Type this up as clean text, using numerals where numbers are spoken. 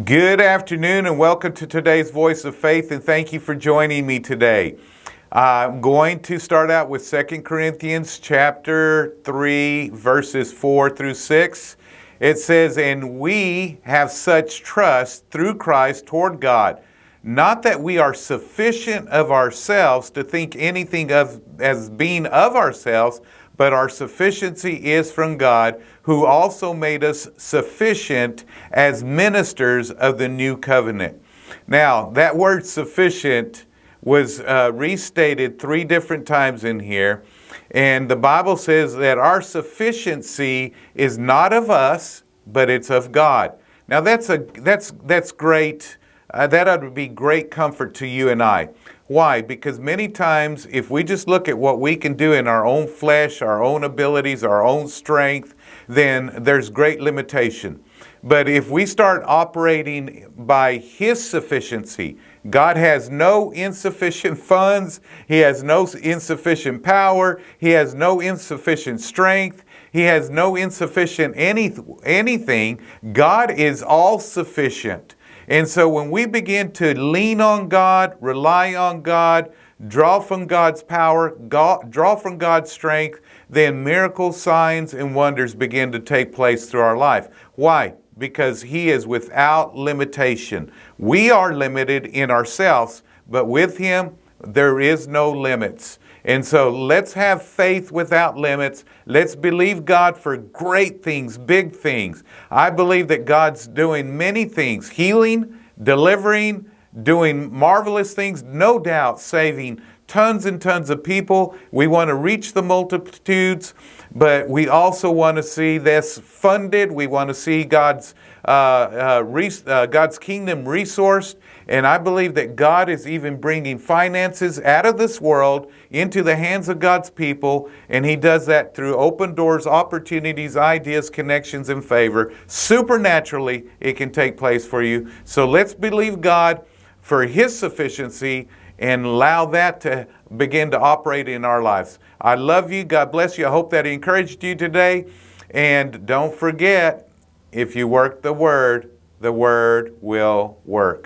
Good afternoon and welcome to today's Voice of Faith, and thank you for joining me today. I'm going to start out with 2 Corinthians chapter 3, verses 4 through 6. It says, "And we have such trust through Christ toward God, not that we are sufficient of ourselves to think anything of as being of ourselves, but our sufficiency is from God, who also made us sufficient as ministers of the new covenant." Now, that word sufficient was restated 3 different times in here. And the Bible says that our sufficiency is not of us, but it's of God. Now, that's great. That ought to be great comfort to you and I. Why? Because many times, if we just look at what we can do in our own flesh, our own abilities, our own strength, then there's great limitation. But if we start operating by His sufficiency, God has no insufficient funds, He has no insufficient power, He has no insufficient strength, He has no insufficient anything. God is all sufficient. And so when we begin to lean on God, rely on God, draw from God's power, draw from God's strength, then miracles, signs, and wonders begin to take place through our life. Why? Because He is without limitation. We are limited in ourselves, but with Him, there is no limits. And so let's have faith without limits. Let's believe God for great things, big things. I believe that God's doing many things, healing, delivering, doing marvelous things, no doubt saving tons and tons of people. We want to reach the multitudes, but we also want to see this funded. We want to see God's kingdom resourced. And I believe that God is even bringing finances out of this world into the hands of God's people. And He does that through open doors, opportunities, ideas, connections, and favor. Supernaturally, it can take place for you. So let's believe God for His sufficiency and allow that to begin to operate in our lives. I love you. God bless you. I hope that encouraged you today. And don't forget, if you work the Word will work.